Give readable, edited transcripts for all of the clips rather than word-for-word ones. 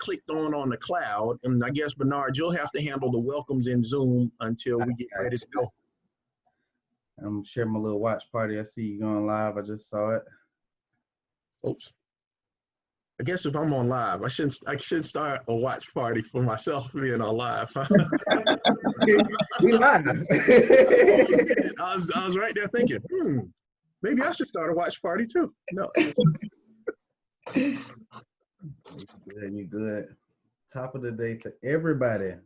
clicked on the cloud. And I guess, Bernard, you'll have to handle the welcomes in Zoom until we get ready to go. I'm sharing my little watch party. I see you going live. I just saw it. Oops. I guess if I'm on live, I should start a watch party for myself being on live. Huh? We live. I was right there thinking, maybe I should start a watch party too. No. You good, you good. Top of the day to everybody.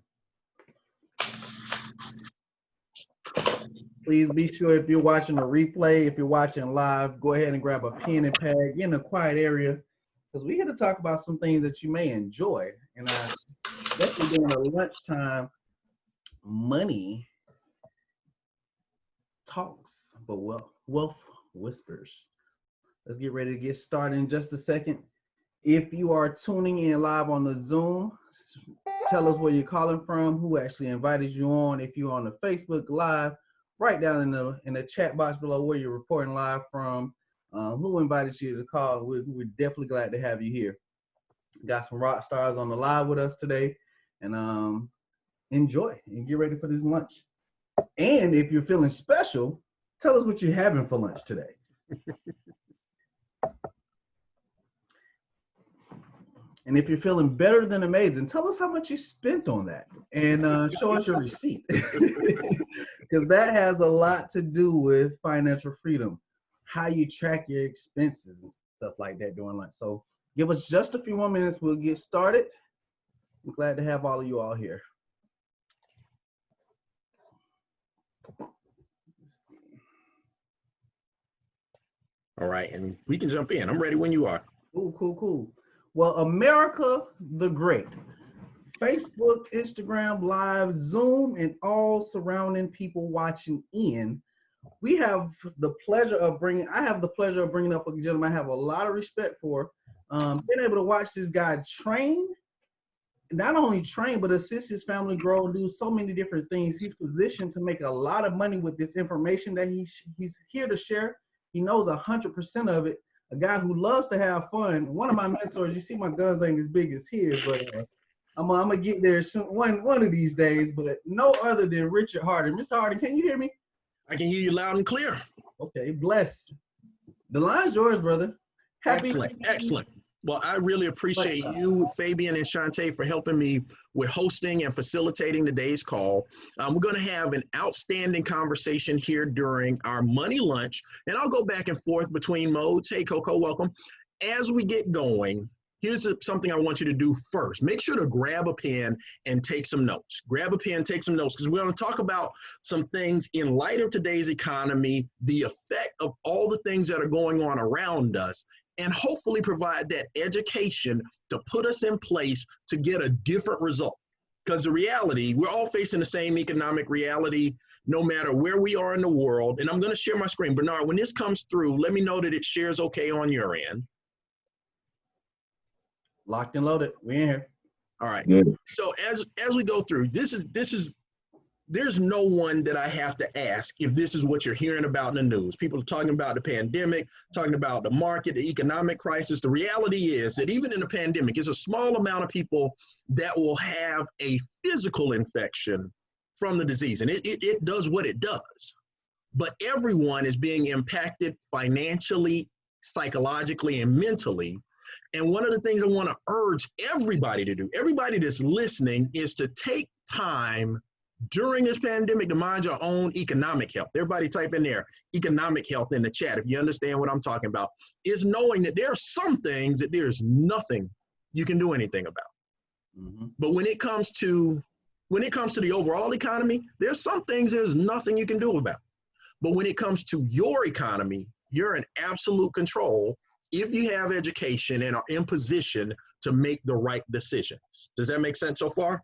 Please be sure if you're watching a replay, if you're watching live, go ahead and grab a pen and pad, get in a quiet area, because we're here to talk about some things that you may enjoy. And definitely during the lunchtime money talks, but wealth whispers. Let's get ready to get started in just a second. If you are tuning in live on the Zoom, tell us where you're calling from, who actually invited you on. If you're on the Facebook Live, write down in the chat box below where you're reporting live from, who invited you to call. We're definitely glad to have you here. Got some rock stars on the live with us today, and enjoy and get ready for this lunch. And if you're feeling special, tell us what you're having for lunch today. And if you're feeling better than amazing, tell us how much you spent on that and show us your receipt. Because that has a lot to do with financial freedom, how you track your expenses and stuff like that during lunch. So give us just a few more minutes. We'll get started. I'm glad to have all of you all here. All right, and we can jump in. I'm ready when you are. Cool, cool, cool. Well, America the Great, Facebook, Instagram Live, Zoom, and all surrounding people watching in. I have the pleasure of bringing up a gentleman I have a lot of respect for. Being able to watch this guy train, not only train, but assist his family grow and do so many different things. He's positioned to make a lot of money with this information that he's here to share. He knows 100% of it. A guy who loves to have fun. One of my mentors, you see my guns ain't as big as his, but I'm gonna get there soon, one of these days, but no other than Richard Harden. Mr. Harden, can you hear me? I can hear you loud and clear. Okay, bless. The line's yours, brother. Excellent. Well, I really appreciate you, Fabian and Shantae, for helping me with hosting and facilitating today's call. We're going to have an outstanding conversation here during our money lunch, and I'll go back and forth between modes. Hey, Coco, welcome. As we get going, here's something I want you to do first. Make sure to grab a pen and take some notes. Grab a pen, take some notes, because we're going to talk about some things in light of today's economy, the effect of all the things that are going on around us, and hopefully provide that education to put us in place to get a different result. Because the reality, we're all facing the same economic reality, no matter where we are in the world. And I'm going to share my screen. Bernard, when this comes through, let me know that it shares okay on your end. Locked and loaded. We in here. All right. Good. So as we go through, there's no one that I have to ask if this is what you're hearing about in the news. People are talking about the pandemic, talking about the market, the economic crisis. The reality is that even in the pandemic, it's a small amount of people that will have a physical infection from the disease. And it does what it does. But everyone is being impacted financially, psychologically, and mentally. And one of the things I want to urge everybody to do, everybody that's listening, is to take time during this pandemic to mind your own economic health. Everybody type in there, economic health in the chat, if you understand what I'm talking about. Is knowing that there are some things that there's nothing you can do anything about. Mm-hmm. But when it comes to the overall economy, there's some things there's nothing you can do about. But when it comes to your economy, you're in absolute control if you have education and are in position to make the right decisions. Does that make sense so far?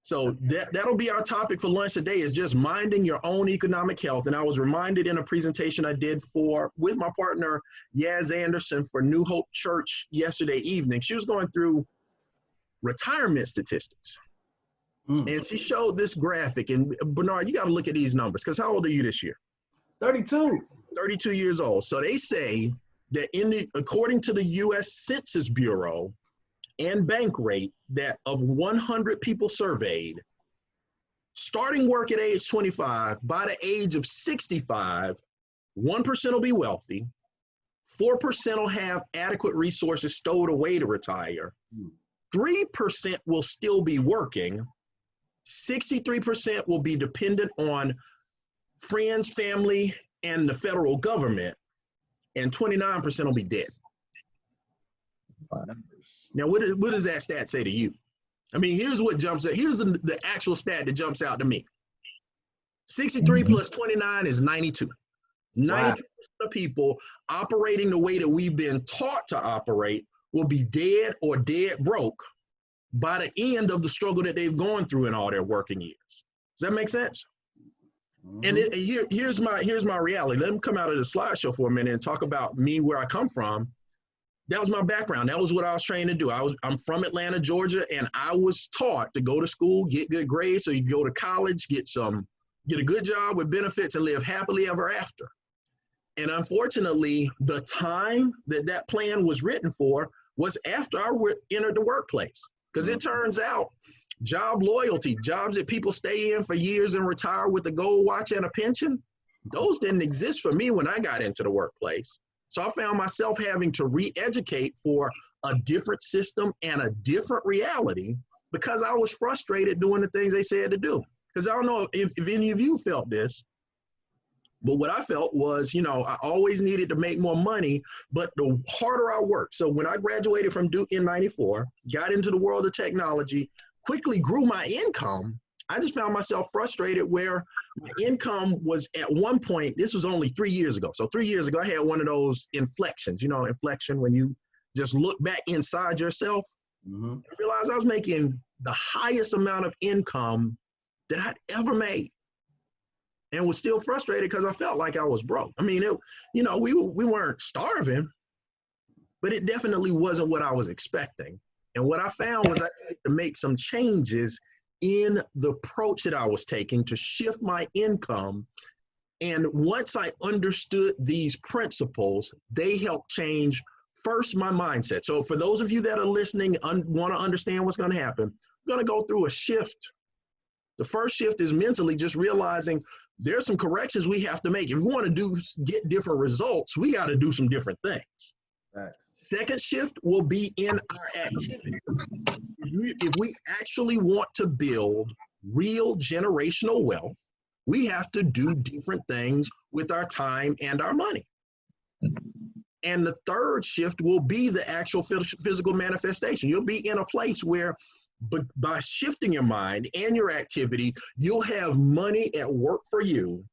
So that'll be our topic for lunch today, is just minding your own economic health. And I was reminded in a presentation I did with my partner, Yaz Anderson, for New Hope Church yesterday evening. She was going through retirement statistics. And she showed this graphic. And Bernard, you got to look at these numbers, because how old are you this year? 32. 32 years old. So they say that according to the U.S. Census Bureau, and Bankrate that of 100 people surveyed, starting work at age 25, by the age of 65, 1% will be wealthy, 4% will have adequate resources stowed away to retire, 3% will still be working, 63% will be dependent on friends, family, and the federal government, and 29% will be dead. Now, what does that stat say to you? I mean, here's what jumps out. Here's the actual stat that jumps out to me. 63 plus 29 is 92. 92% of people operating the way that we've been taught to operate will be dead or dead broke by the end of the struggle that they've gone through in all their working years. Does that make sense? And here's my reality. Let me come out of the slideshow for a minute and talk about me, where I come from. That was my background. That was what I was trained to do. I'm from Atlanta, Georgia, and I was taught to go to school, get good grades, so you go to college, get a good job with benefits, and live happily ever after. And unfortunately, the time that plan was written for was after I entered the workplace, because it turns out job loyalty, jobs that people stay in for years and retire with a gold watch and a pension, those didn't exist for me when I got into the workplace. So I found myself having to re-educate for a different system and a different reality because I was frustrated doing the things they said to do. Because I don't know if any of you felt this, but what I felt was, I always needed to make more money, but the harder I worked. So when I graduated from Duke in '94, got into the world of technology, quickly grew my income, I just found myself frustrated where my income was at one point, this was only 3 years ago. So 3 years ago, I had one of those inflections, inflection when you just look back inside yourself. I realized I was making the highest amount of income that I'd ever made and was still frustrated because I felt like I was broke. I mean, we weren't starving, but it definitely wasn't what I was expecting. And what I found was I had to make some changes in the approach that I was taking to shift my income. And once I understood these principles, they helped change first my mindset. So for those of you that are listening, want to understand what's going to happen, we're going to go through a shift. The first shift is mentally just realizing there's some corrections we have to make. If we want to get different results, we got to do some different things. Right. Second shift will be in our activities. If we actually want to build real generational wealth, we have to do different things with our time and our money. And the third shift will be the actual physical manifestation. You'll be in a place where by shifting your mind and your activity, you'll have money at work for you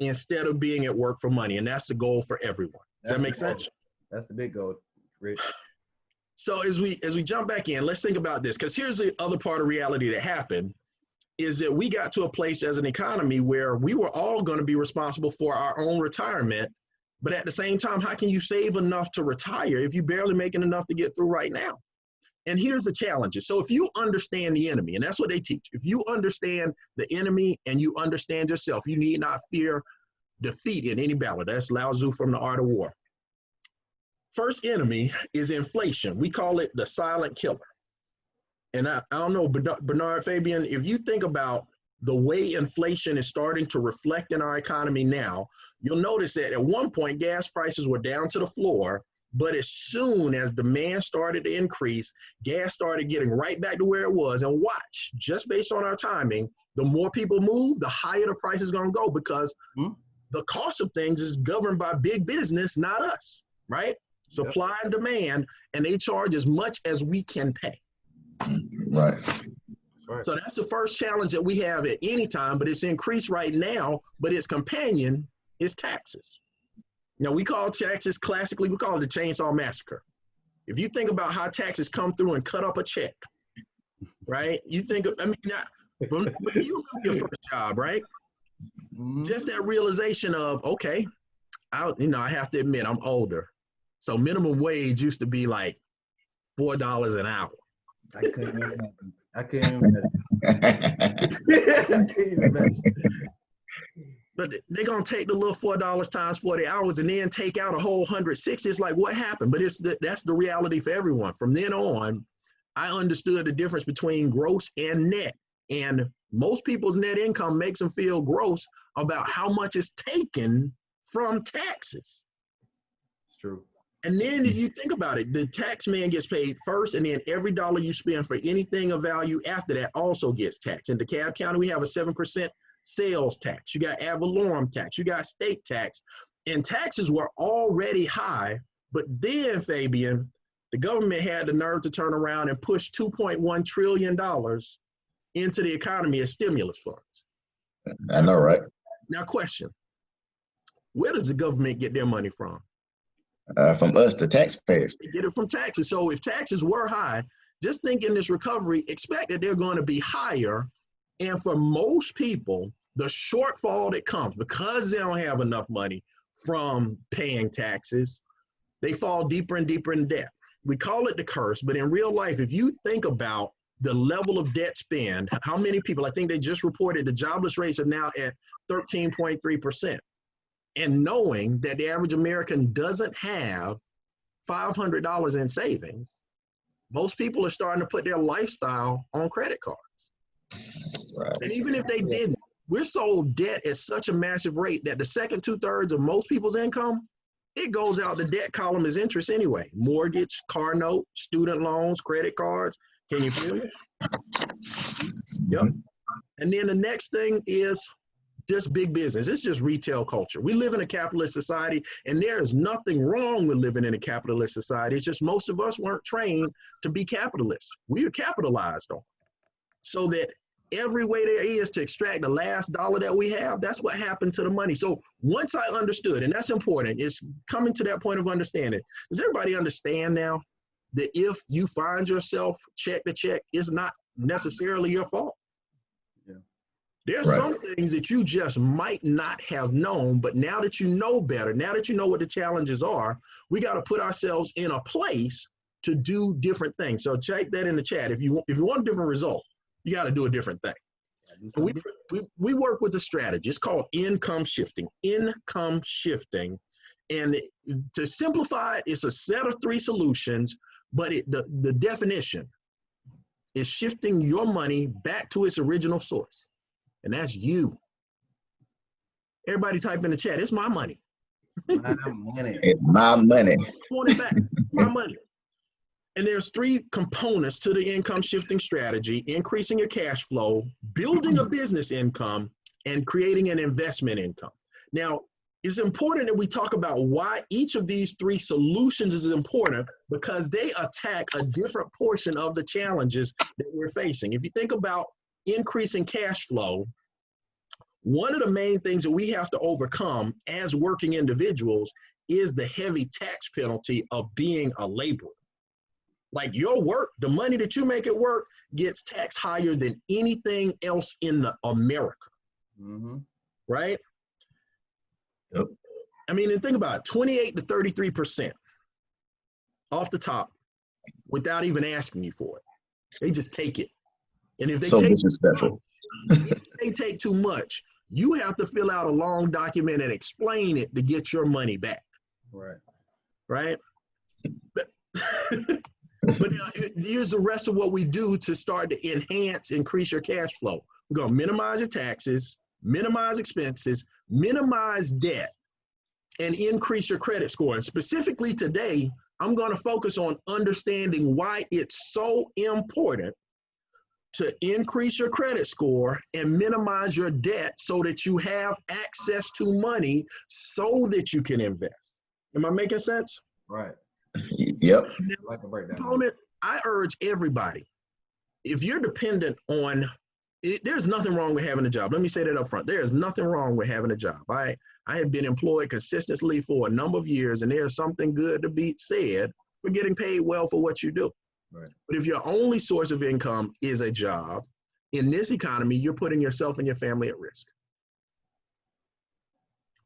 instead of being at work for money. And that's the goal for everyone. Does that make sense? That's the big goal, Rich. So as we jump back in, let's think about this, because here's the other part of reality that happened, is that we got to a place as an economy where we were all going to be responsible for our own retirement. But at the same time, how can you save enough to retire if you're barely making enough to get through right now? And here's the challenges. So if you understand the enemy, and that's what they teach, if you understand the enemy and you understand yourself, you need not fear defeat in any battle. That's Lao Tzu from The Art of War. First enemy is inflation. We call it the silent killer. And I don't know, Bernard, Fabian, if you think about the way inflation is starting to reflect in our economy now, you'll notice that at one point, gas prices were down to the floor, but as soon as demand started to increase, gas started getting right back to where it was. And watch, just based on our timing, the more people move, the higher the price is going to go, because the cost of things is governed by big business, not us, right? Supply and demand, and they charge as much as we can pay. Right. So that's the first challenge that we have at any time, but it's increased right now, but its companion is taxes. Now, we call taxes, classically, we call it the chainsaw massacre. If you think about how taxes come through and cut up a check, right? You think, you remember your first job, right? Just that realization of, okay, I have to admit, I'm older. So minimum wage used to be like $4 an hour. I couldn't imagine. But they're going to take the little $4 times 40 hours and then take out a whole 160. It's like, what happened? But that's the reality for everyone. From then on, I understood the difference between gross and net. And most people's net income makes them feel gross about how much is taken from taxes. It's true. And then you think about it, the tax man gets paid first, and then every dollar you spend for anything of value after that also gets taxed. In DeKalb County, we have a 7% sales tax. You got ad valorem tax, you got state tax, and taxes were already high. But then, Fabian, the government had the nerve to turn around and push $2.1 trillion into the economy as stimulus funds. I know, right? Now, question, where does the government get their money from? From us, the taxpayers. They get it from taxes. So if taxes were high, just think in this recovery, expect that they're going to be higher. And for most people, the shortfall that comes because they don't have enough money from paying taxes, they fall deeper and deeper in debt. We call it the curse, but in real life, if you think about the level of debt spend, how many people, I think they just reported the jobless rates are now at 13.3%. And knowing that the average American doesn't have $500 in savings, most people are starting to put their lifestyle on credit cards. Right. And even if they didn't, we're sold debt at such a massive rate that the second 2/3 of most people's income, it goes out the debt column as interest anyway. Mortgage, car note, student loans, credit cards. Can you feel it? Yep. And then the next thing is just big business. It's just retail culture. We live in a capitalist society, and there is nothing wrong with living in a capitalist society. It's just most of us weren't trained to be capitalists. We are capitalized on. So that every way there is to extract the last dollar that we have, that's what happened to the money. So once I understood, and that's important, it's coming to that point of understanding. Does everybody understand now that if you find yourself check to check, it's not necessarily your fault? There's Right. some things that you just might not have known, but now that you know better, now that you know what the challenges are, we got to put ourselves in a place to do different things. So check that in the chat. If you want a different result, you got to do a different thing. So we work with a strategy. It's called income shifting. Income shifting. And to simplify it, it's a set of 3 solutions, but the definition is shifting your money back to its original source. And that's you. Everybody type in the chat, it's my money. My money. It's my money. I want it back, my money. And there's 3 components to the income shifting strategy: increasing your cash flow, building a business income, and creating an investment income. Now, it's important that we talk about why each of these 3 solutions is important, because they attack a different portion of the challenges that we're facing. If you think about increasing cash flow, one of the main things that we have to overcome as working individuals is the heavy tax penalty of being a laborer. Like your work, the money that you make at work gets taxed higher than anything else in America. Right? Yep. I mean, and think about it, 28 to 33% off the top without even asking you for it. They just take it. And if they So disrespectful. if they take too much, you have to fill out a long document and explain it to get your money back. Right. Right? But here's the rest of what we do to start to increase your cash flow. We're going to minimize your taxes, minimize expenses, minimize debt, and increase your credit score. And specifically today, I'm going to focus on understanding why it's so important to increase your credit score and minimize your debt so that you have access to money so that you can invest. Am I making sense? Right. Yep. Like a breakdown. Component, I urge everybody, if you're dependent on it, there's nothing wrong with having a job. Let me say that up front. There is nothing wrong with having a job. I have been employed consistently for a number of years, and there's something good to be said for getting paid well for what you do. Right. But if your only source of income is a job, in this economy, you're putting yourself and your family at risk.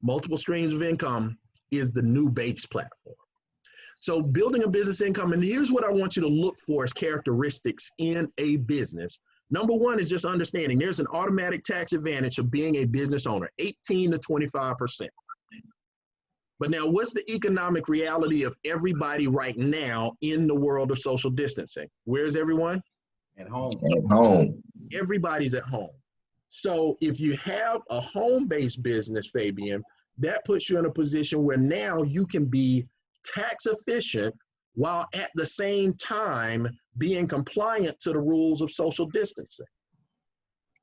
Multiple streams of income is the new base platform. So building a business income, and here's what I want you to look for as characteristics in a business. Number 1 is just understanding there's an automatic tax advantage of being a business owner, 18 to 25%. But now, what's the economic reality of everybody right now in the world of social distancing? Where's everyone? At home. At home. Everybody's at home. So if you have a home-based business, Fabian, that puts you in a position where now you can be tax efficient while at the same time being compliant to the rules of social distancing.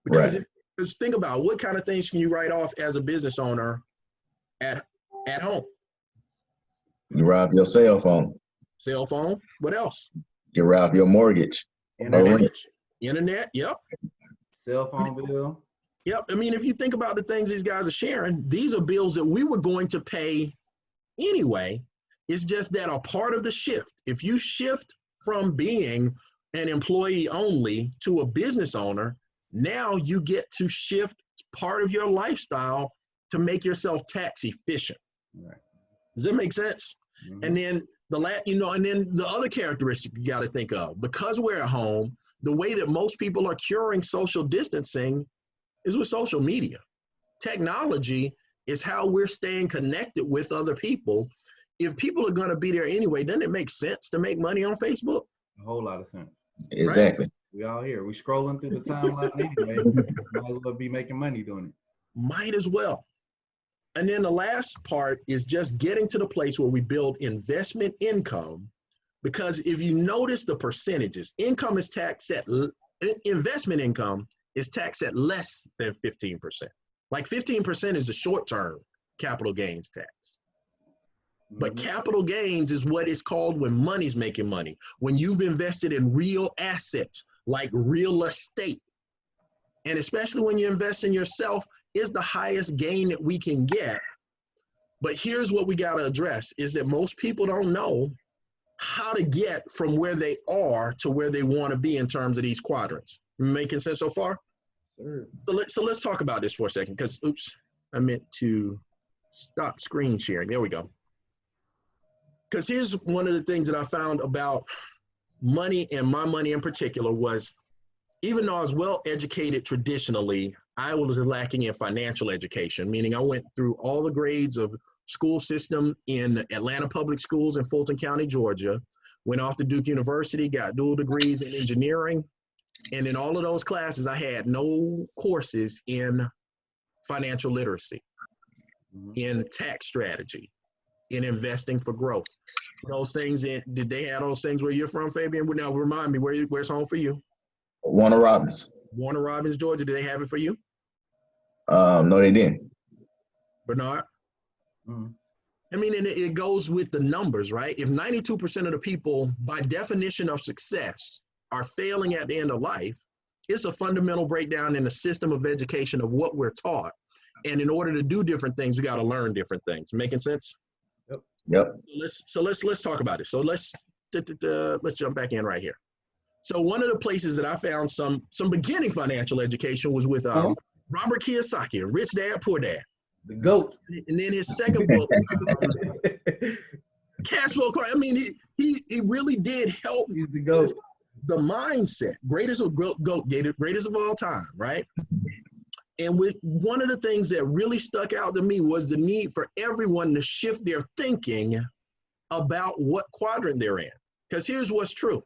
Because Right. because think about what kind of things can you write off as a business owner at home? You rob your cell phone. Cell phone. What else? You rob your mortgage. Internet, Internet. Yep. cell phone bill. Yep. I mean, if you think about the things these guys are sharing, these are bills that we were going to pay anyway. It's just that a part of the shift, if you shift from being an employee only to a business owner, now you get to shift part of your lifestyle to make yourself tax efficient. Right. Does that make sense? Mhm. And then and then the other characteristic you got to think of, because we're at home, the way that most people are curing social distancing is with social media. Technology is how we're staying connected with other people. If people are going to be there anyway, doesn't it make sense to make money on Facebook? A whole lot of sense. Exactly. We all here. We scrolling through the timeline anyway. Might as well be making money doing it. Might as well. And then the last part is just getting to the place where we build investment income. Because if you notice the percentages, income is taxed at, investment income is taxed at less than 15%. Like 15% is the short-term capital gains tax. But capital gains is what it's called when money's making money. When you've invested in real assets like real estate, and especially when you invest in yourself, is the highest gain that we can get. But here's what we got to address is that most people don't know how to get from where they are to where they want to be in terms of these quadrants. Making sense so far? Sir. So let's talk about this for a second, because oops, I meant to stop screen sharing. There we go. Because here's one of the things that I found about money, and my money in particular, was even though I was well educated traditionally, I was lacking in financial education, meaning I went through all the grades of school system in Atlanta Public Schools in Fulton County, Georgia, went off to Duke University, got dual degrees in engineering. And in all of those classes, I had no courses in financial literacy, in tax strategy, in investing for growth. Those things, did they have those things where you're from, Fabian? Now remind me, where's home for you? Warner Robins. Warner Robins, Georgia. Did they have it for you? No, they didn't. Bernard? Mhm. I mean, and it goes with the numbers, right? If 92% of the people, by definition of success, are failing at the end of life, it's a fundamental breakdown in the system of education of what we're taught. And in order to do different things, we got to learn different things. Making sense? Yep. So let's talk about it. So let's jump back in right here. So one of the places that I found some beginning financial education was with Robert Kiyosaki, Rich Dad, Poor Dad. The GOAT. And then his second book, Cash Flow. I mean, he really did help He's the GOAT. the mindset, greatest of greatest of all time, right? And with one of the things that really stuck out to me was the need for everyone to shift their thinking about what quadrant they're in. Because here's what's true.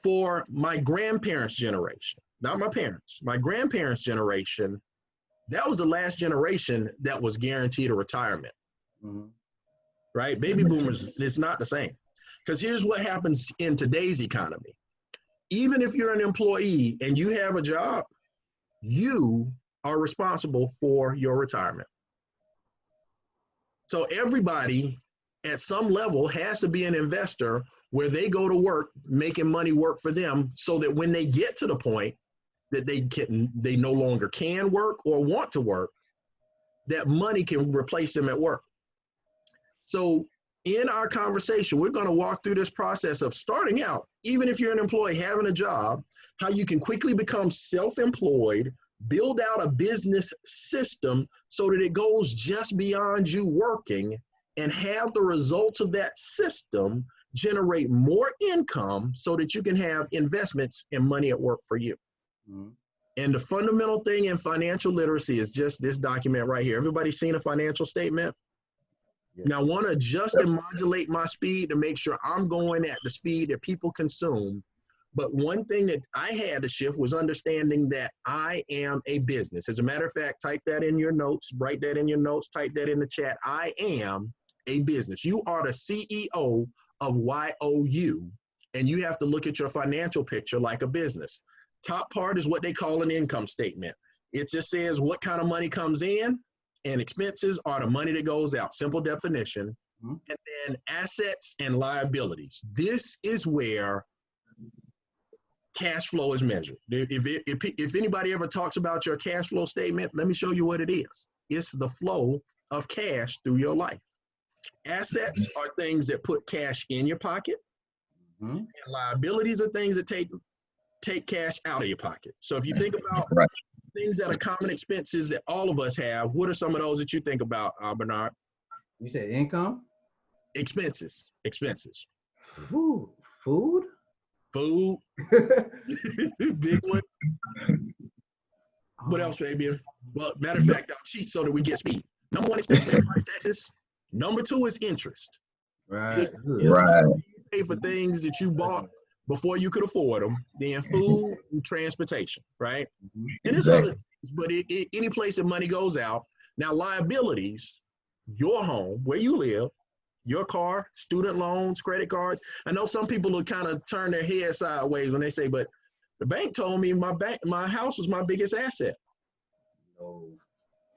For my grandparents' generation, not my parents, my grandparents' generation, that was the last generation that was guaranteed a retirement, right? Baby boomers, it's not the same. Because here's what happens in today's economy. Even if you're an employee and you have a job, you are responsible for your retirement. So everybody at some level has to be an investor where they go to work, making money work for them, so that when they get to the point that they no longer can work or want to work, that money can replace them at work. So in our conversation, we're going to walk through this process of starting out, even if you're an employee, having a job, how you can quickly become self-employed, build out a business system so that it goes just beyond you working, and have the results of that system generate more income so that you can have investments and money at work for you. And the fundamental thing in financial literacy is just this document right here. Everybody seen a financial statement? Yes. Now, I want to adjust and modulate my speed to make sure I'm going at the speed that people consume. But one thing that I had to shift was understanding that I am a business. As a matter of fact, type that in your notes, write that in your notes, type that in the chat. I am a business. You are the CEO of YOU, and you have to look at your financial picture like a business. Top part is what they call an income statement. It just says what kind of money comes in, and expenses are the money that goes out. Simple definition. Mm-hmm. And then assets and liabilities. This is where cash flow is measured. If anybody ever talks about your cash flow statement, let me show you what it is. It's the flow of cash through your life. Assets are things that put cash in your pocket. Mm-hmm. And liabilities are things that take cash out of your pocket. So if you think about Right. things that are common expenses that all of us have, what are some of those that you think about, Bernard? You said income? Expenses. Food? Food, big one. What else, Fabian? Well, matter of fact, I'll cheat so that we get speed. Number one expense is price taxes. Number two is interest. Right. It's Right. you pay for things that you bought before you could afford them. Then food and transportation, right? Mm-hmm. And it's other things, but any place that money goes out. Now, liabilities, your home, where you live, your car, student loans, credit cards. I know some people will kind of turn their head sideways when they say, but the bank told me my house was my biggest asset. No.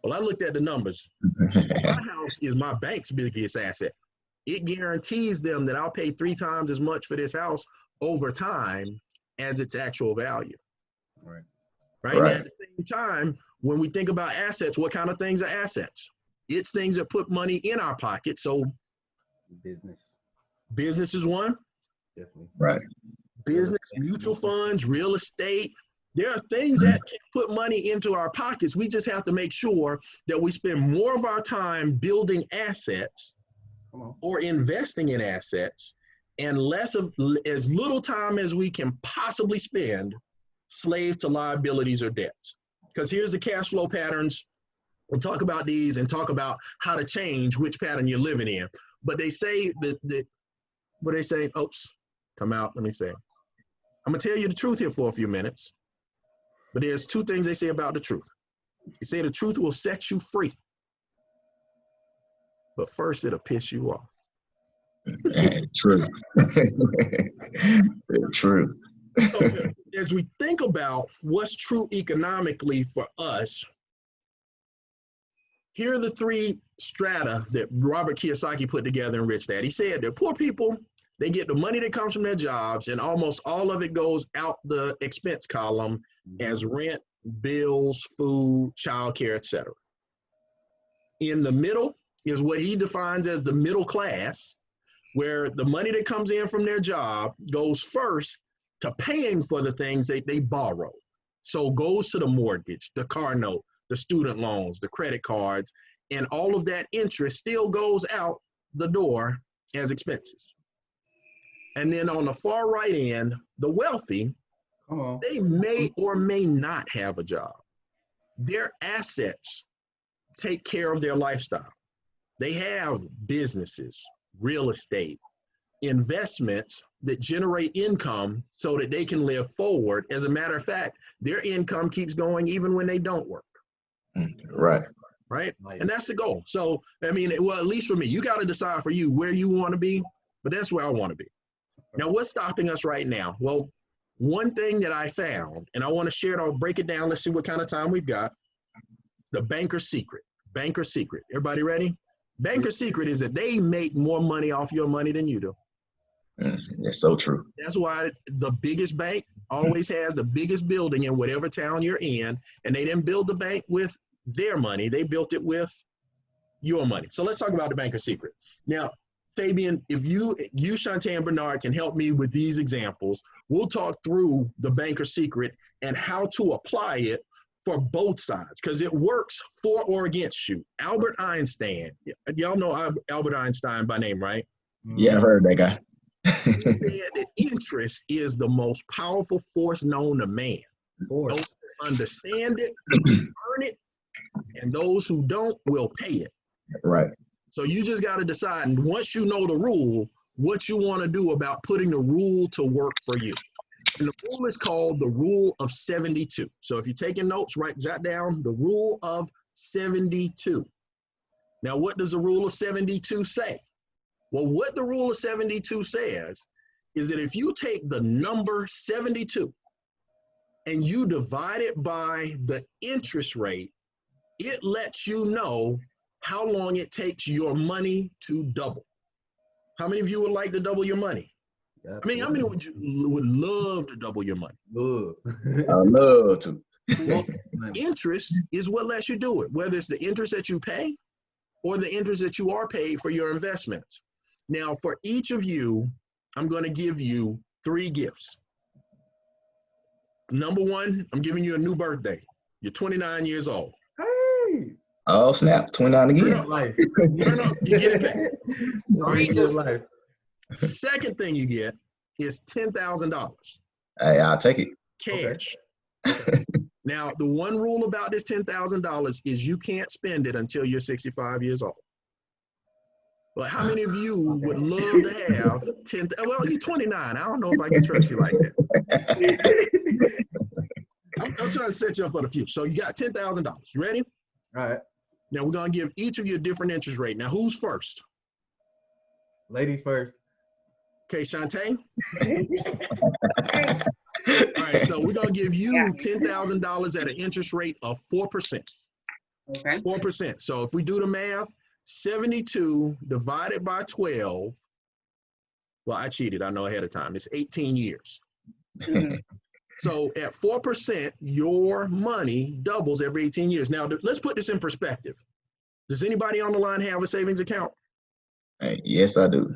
Well, I looked at the numbers. My house is my bank's biggest asset. It guarantees them that I'll pay 3 times as much for this house over time as its actual value. Right. Right. Right. Now, at the same time, when we think about assets, what kind of things are assets? It's things that put money in our pocket. So business is one. Definitely. Right. Business, mutual funds, real estate. There are things that can put money into our pockets. We just have to make sure that we spend more of our time building assets or investing in assets and as little time as we can possibly spend slave to liabilities or debts. Because here's the cash flow patterns. We'll talk about these and talk about how to change which pattern you're living in. But they say that what they say, oops, come out, let me say. I'm gonna tell you the truth here for a few minutes. But there's 2 things they say about the truth. They say the truth will set you free. But first it'll piss you off. True. True. So as we think about what's true economically for us, here are the 3 strata that Robert Kiyosaki put together in Rich Dad. He said that poor people, they get the money that comes from their jobs, and almost all of it goes out the expense column as rent, bills, food, childcare, etc. In the middle is what he defines as the middle class, where the money that comes in from their job goes first to paying for the things they borrow. So goes to the mortgage, the car note, the student loans, the credit cards, and all of that interest still goes out the door as expenses. And then on the far right end, the wealthy, they may or may not have a job. Their assets take care of their lifestyle. They have businesses, real estate, investments that generate income so that they can live forward. As a matter of fact, their income keeps going even when they don't work. Right. Right. And that's the goal. So, I mean, well, at least for me, you got to decide for you where you want to be, but that's where I want to be. Now, what's stopping us right now? Well, one thing that I found, and I want to share it, I'll break it down. Let's see what kind of time we've got. The banker's secret. Banker's secret. Everybody ready? Banker's secret is that they make more money off your money than you do. That's so true. That's why the biggest bank always has the biggest building in whatever town you're in, and they didn't build the bank with their money. They built it with your money. So let's talk about the banker's secret. Now, Fabian, if you, Shantae, and Bernard can help me with these examples, we'll talk through the banker's secret and how to apply it for both sides, because it works for or against you. Albert Einstein, y'all know Albert Einstein by name, right? Yeah, I've heard that guy. He said that interest is the most powerful force known to man. Those who understand it, earn it, and those who don't will pay it. Right. So you just got to decide, and once you know the rule, what you want to do about putting the rule to work for you. And the rule is called the rule of 72. So if you're taking notes, jot down the rule of 72. Now, what does the rule of 72 say? Well, what the rule of 72 says is that if you take the number 72 and you divide it by the interest rate, it lets you know how long it takes your money to double. How many of you would like to double your money? I mean, how many would love to double your money? I love to. Well, interest is what lets you do it, whether it's the interest that you pay or the interest that you are paid for your investments. Now, for each of you, I'm going to give you 3 gifts. Number 1, I'm giving you a new birthday. You're 29 years old. Hey. Oh, snap. 29 again. Life. Turn up, you get it back. Life. Second thing you get is $10,000 Hey, I'll take it. cash. Now, the one rule about this $10,000 is you can't spend it until you're 65 years old. But how many of you would love to have 10? Well, you're 29. I don't know if I can trust you like that. I'm trying to set you up for the future. So you got $10,000. You ready? All right. Now we're gonna give each of you a different interest rate. Now, who's first? Ladies first. Okay, Shantae. All right, so we're gonna give you $10,000 at an interest rate of 4%. Okay. 4%. So if we do the math, 72 divided by 12. Well, I cheated. I know ahead of time. It's 18 years. Mhm. So at 4%, your money doubles every 18 years. Now, let's put this in perspective. Does anybody on the line have a savings account? Hey, yes, I do.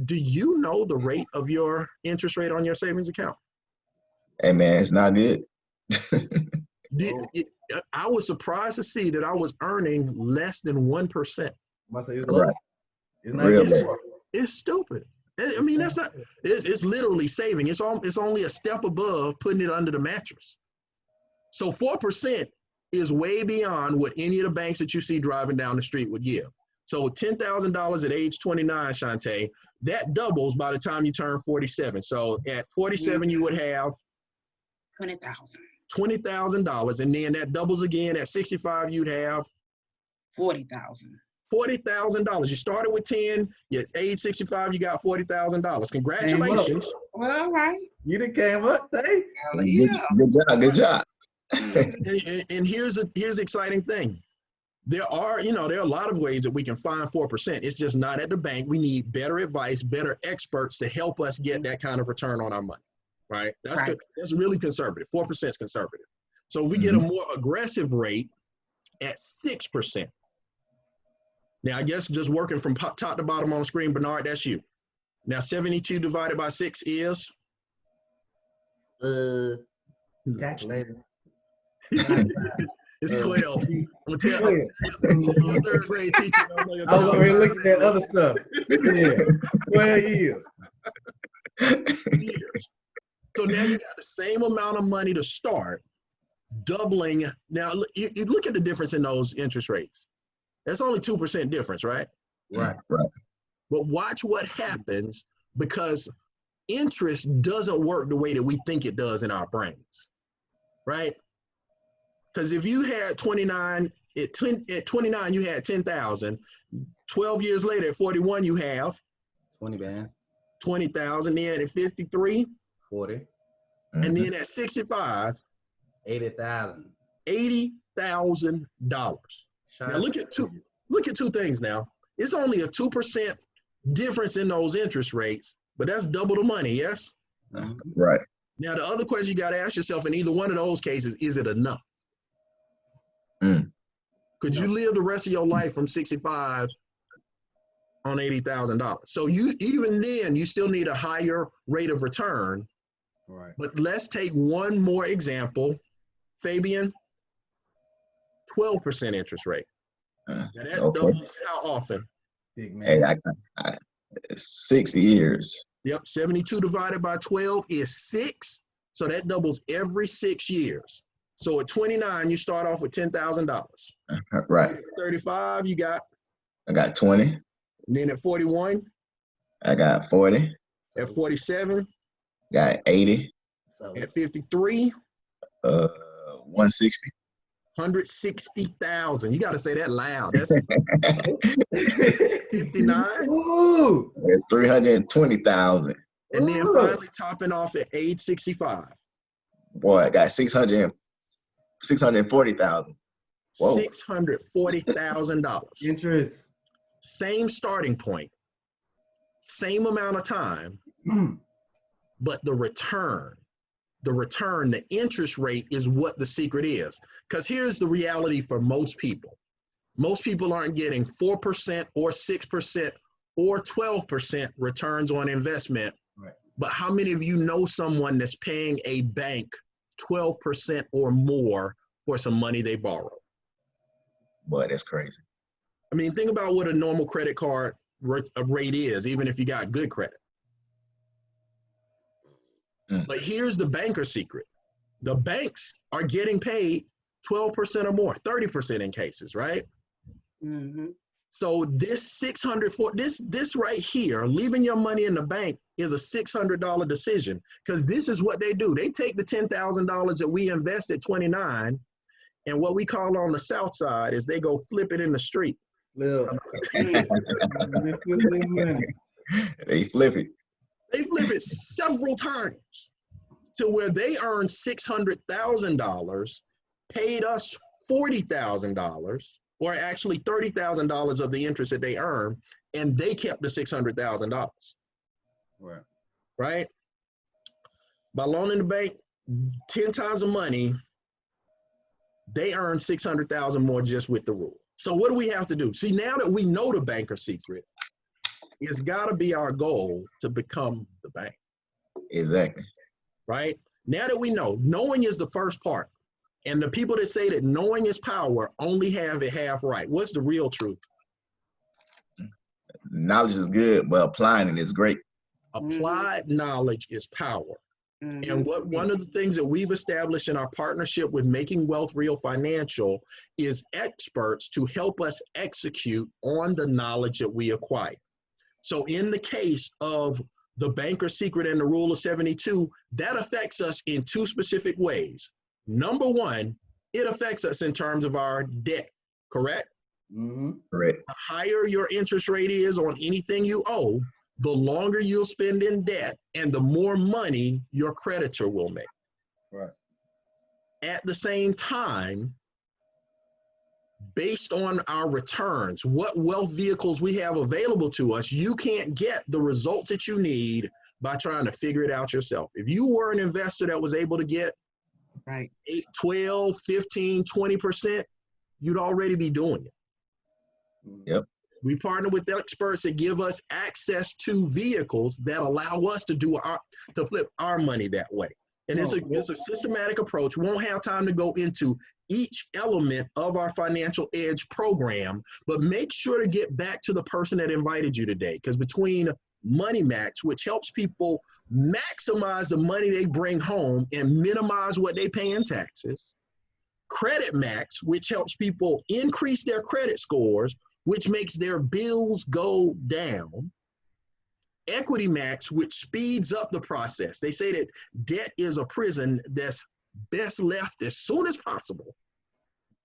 Do you know the rate of your interest rate on your savings account? Hey, man, it's not good. I was surprised to see that I was earning less than 1%. Must say it's Right. low. It's not Real even low. It's stupid. I mean, that's not, it's literally saving. It's only a step above putting it under the mattress. So 4% is way beyond what any of the banks that you see driving down the street would give. So $10,000 at age 29, Shantae, that doubles by the time you turn 47. So at 47, you would have 20,000. $20,000, and then that doubles again. At 65, you'd have 40,000. $40,000. You started with 10. At age 65, you got $40,000. Congratulations. Well, all right. You done came up, Tay. Hell Good, yeah. good job. Good job. And here's the exciting thing. There are a lot of ways that we can find 4%. It's just not at the bank. We need better advice, better experts to help us get that kind of return on our money, right? That's Right. good. That's really conservative. 4% is conservative. So we get a more aggressive rate at 6%. Now, I guess just working from top to bottom on the screen, Bernard, that's you. Now, 72 divided by 6 is? Calculator. It's 12. I'm going to tell your third grade teacher. I was already looking at other stuff. Yeah. 12 years. Years. So now you got the same amount of money to start, doubling. Now, you look at the difference in those interest rates. That's only 2% difference, right? Right. Right. But watch what happens, because interest doesn't work the way that we think it does in our brains, right? Because if you had 29, at 29, you had 10,000. 12 years later, at 41, you have 20 bands. 20,000. Then at 53, 40. and then at 65, 80,000. $80,000. Now look at two things now. It's only a 2% difference in those interest rates, but that's double the money, yes? Right. Now the other question you got to ask yourself in either one of those cases, is it enough? Could you live the rest of your life from 65 on $80,000? So even then, you still need a higher rate of return. Right. But let's take one more example. Fabian, 12% interest rate. Now that Okay. doubles how often? Big Hey, man. I 6 years. Yep, 72 divided by 12 is 6. So that doubles every 6 years. So at 29, you start off with $10,000. Right. At 35, you got I got 20. And then at 41, I got 40. at 47, Got 80. So at 53, 160. 160,000. You got to say that loud. That's 59. Ooh, That's 320,000. And then ooh. finally topping off at age 65. Boy, I got 640,000. Whoa. $640,000. Interest. Same starting point, same amount of time, but the return, the interest rate is what the secret is. Because here's the reality for most people. Most people aren't getting 4% or 6% or 12% returns on investment. Right. But how many of you know someone that's paying a bank 12% or more for some money they borrow? Boy, that's crazy. I mean, think about what a normal credit card rate is, even if you got good credit. But here's the banker secret. The banks are getting paid 12% or more, 30% in cases, right? Mm-hmm. So this this right here, leaving your money in the bank is a $600 decision, because this is what they do. They take the $10,000 that we invest at 29, and what we call on the South Side is they go flip it in the street. Look. Mm. They flip it. They flip it several times to where they earned $600,000, paid us $40,000, or actually $30,000 of the interest that they earned, and they kept the $600,000. Right. Right? By loaning the bank 10 times the money, they earn $600,000 more just with the rule. So what do we have to do? See, now that we know the banker secret, it's got to be our goal to become the bank. Exactly. Right? Now that we know, knowing is the first part. And the people that say that knowing is power only have it half right. What's the real truth? Knowledge is good, but applying it is great. Applied knowledge is power. Mm-hmm. And one of the things that we've established in our partnership with Making Wealth Real Financial is experts to help us execute on the knowledge that we acquire. So in the case of the banker secret and the rule of 72, that affects us in two specific ways. Number one, it affects us in terms of our debt, correct? Mm-hmm. Correct. The higher your interest rate is on anything you owe, the longer you'll spend in debt and the more money your creditor will make. Right. At the same time, based on our returns, what wealth vehicles we have available to us, you can't get the results that you need by trying to figure it out yourself. If you were an investor that was able to get Right. 8, 12, 15, 20%, you'd already be doing it. Yep. We partner with experts that give us access to vehicles that allow us to to flip our money that way. And it's a systematic approach. We won't have time to go into each element of our Financial Edge program, but make sure to get back to the person that invited you today. Because between Money Max, which helps people maximize the money they bring home and minimize what they pay in taxes, Credit Max, which helps people increase their credit scores, which makes their bills go down, Equity Max, which speeds up the process. They say that debt is a prison that's best left as soon as possible.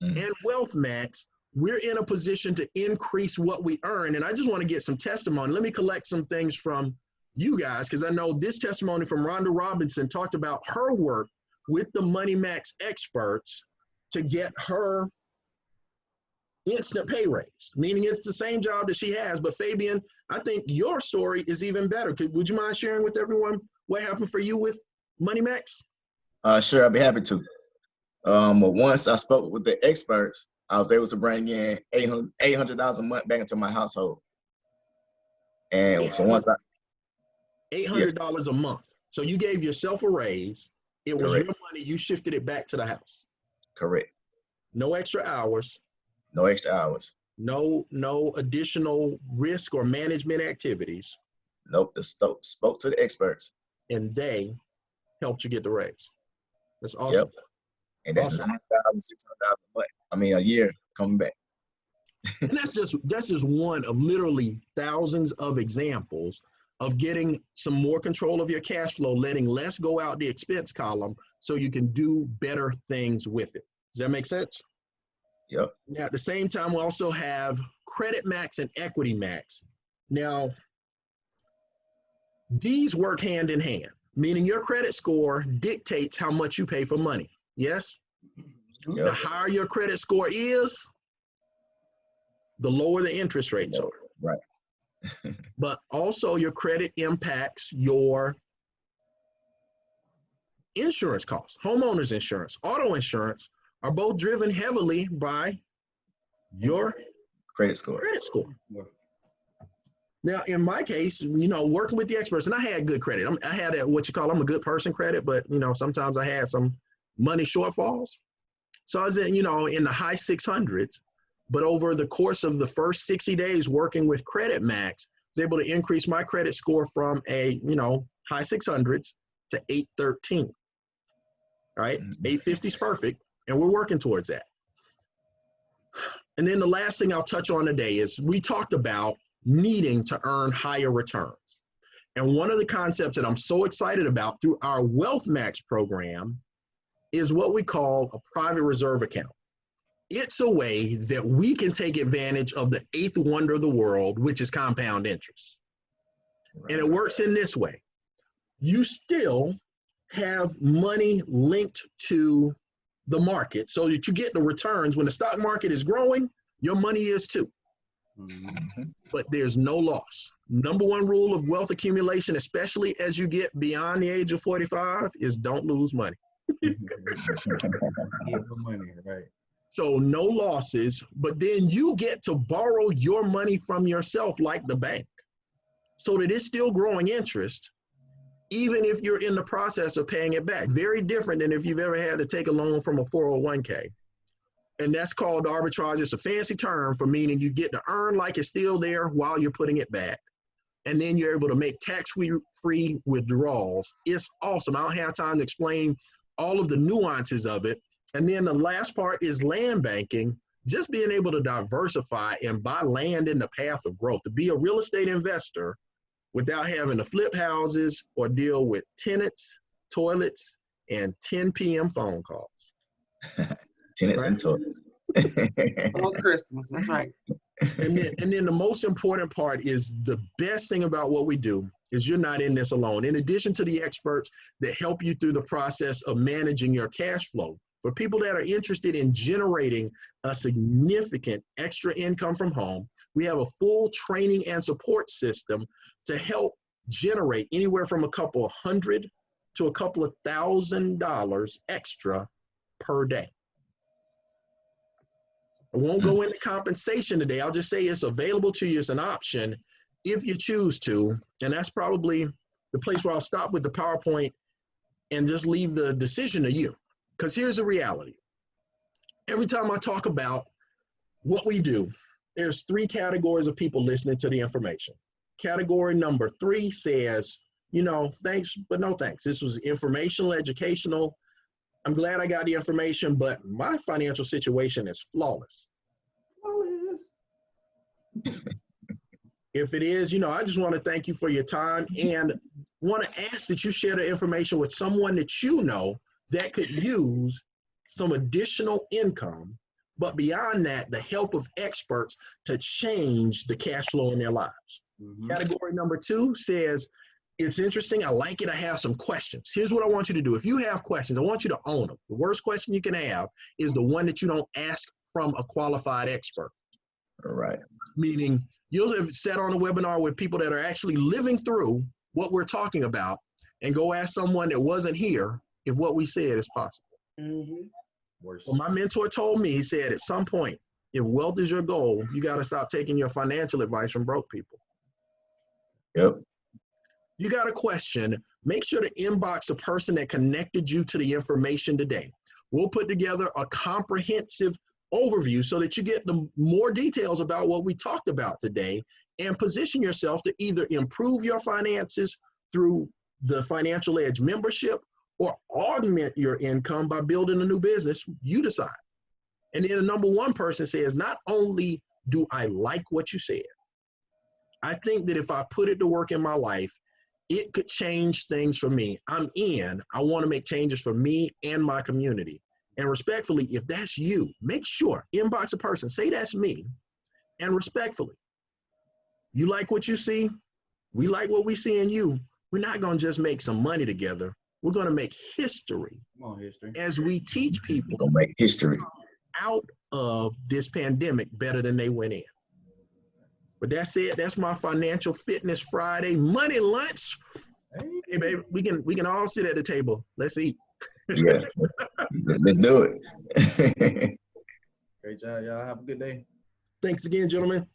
And Wealth Max, we're in a position to increase what we earn. And I just want to get some testimony. Let me collect some things from you guys, because I know this testimony from Rhonda Robinson talked about her work with the Money Max experts to get her instant pay raise, meaning it's the same job that she has. But Fabian, I think your story is even better. Would you mind sharing with everyone what happened for you with Money Max? Sure, I'd be happy to. But once I spoke with the experts, I was able to bring in $800 a month back into my household. And so once $800 a month. So you gave yourself a raise. It was Correct. your money. You shifted it back to the house. Correct. No extra hours. No extra hours. No additional risk or management activities. Nope. Just spoke to the experts. And they helped you get the raise. That's awesome. Yep. And that's Awesome. $9,600 a month. I mean, a year coming back. And that's just one of literally thousands of examples of getting some more control of your cash flow, letting less go out the expense column so you can do better things with it. Does that make sense? Yep. Now, at the same time, we also have Credit Max and Equity Max. Now, these work hand in hand, meaning your credit score dictates how much you pay for money. Yes? Yep. The higher your credit score is, the lower the interest rates are. Right. But also your credit impacts your insurance costs. Homeowners insurance, auto insurance are both driven heavily by your Credit score. credit score. Now, in my case, you know, working with the experts, and I had good credit. I had what you call, I'm a good person credit, but, you know, sometimes I had some money shortfalls. So I was in, you know, in the high 600s, but over the course of the first 60 days working with Credit Max, I was able to increase my credit score from a, you know, high 600s to 813. All right, 850 is perfect, and we're working towards that. And then the last thing I'll touch on today is we talked about needing to earn higher returns. And one of the concepts that I'm so excited about through our Wealth Max program is what we call a private reserve account. It's a way that we can take advantage of the eighth wonder of the world, which is compound interest. And it works in this way. You still have money linked to the market so that you get the returns. When the stock market is growing, your money is too. But there's no loss. Number one rule of wealth accumulation, especially as you get beyond the age of 45, is don't lose money. Give the money, right? So no losses, but then you get to borrow your money from yourself like the bank so that it's still growing interest, even if you're in the process of paying it back. Very different than if you've ever had to take a loan from a 401k. And that's called arbitrage. It's a fancy term for meaning you get to earn like it's still there while you're putting it back. And then you're able to make tax-free withdrawals. It's awesome. I don't have time to explain all of the nuances of it. And then the last part is land banking, just being able to diversify and buy land in the path of growth, to be a real estate investor without having to flip houses or deal with tenants, toilets, and 10 p.m. phone calls. Tenants Right. and toilets. On Christmas, that's right. And then the most important part is the best thing about what we do is you're not in this alone. In addition to the experts that help you through the process of managing your cash flow, for people that are interested in generating a significant extra income from home, we have a full training and support system to help generate anywhere from a couple of $100 to a couple of $1,000 extra per day. I won't go into compensation today. I'll just say it's available to you as an option if you choose to. And that's probably the place where I'll stop with the PowerPoint and just leave the decision to you. Because here's the reality. Every time I talk about what we do, there's three categories of people listening to the information. Category number 3 says, you know, thanks, but no thanks. This was informational, educational. I'm glad I got the information, but my financial situation is flawless. If it is, you know, I just want to thank you for your time and want to ask that you share the information with someone that you know that could use some additional income, but beyond that, the help of experts to change the cash flow in their lives. Category number 2 says, it's interesting, I like it, I have some questions. Here's what I want you to do. If you have questions, I want you to own them. The worst question you can have is the one that you don't ask from a qualified expert. All right. Meaning, you'll have sat on a webinar with people that are actually living through what we're talking about and go ask someone that wasn't here if what we said is possible. Well, my mentor told me, he said, at some point, if wealth is your goal, you got to stop taking your financial advice from broke people. Yep. You got a question, make sure to inbox the person that connected you to the information today. We'll put together a comprehensive overview so that you get the more details about what we talked about today and position yourself to either improve your finances through the Financial Edge membership or augment your income by building a new business. You decide. And then the number 1 person says, not only do I like what you said? I think that if I put it to work in my life, it could change things for me. I'm in. I want to make changes for me and my community. And respectfully, if that's you, make sure, inbox a person, say that's me, and respectfully, you like what you see, we like what we see in you. We're not going to just make some money together. We're going to make history Come on, history. as we teach people We're gonna make history. out of this pandemic better than they went in. But that's it. That's my Financial Fitness Friday money lunch. Hey, baby, we can all sit at the table. Let's eat. Yeah, let's do it. Great job, y'all. Have a good day. Thanks again, gentlemen.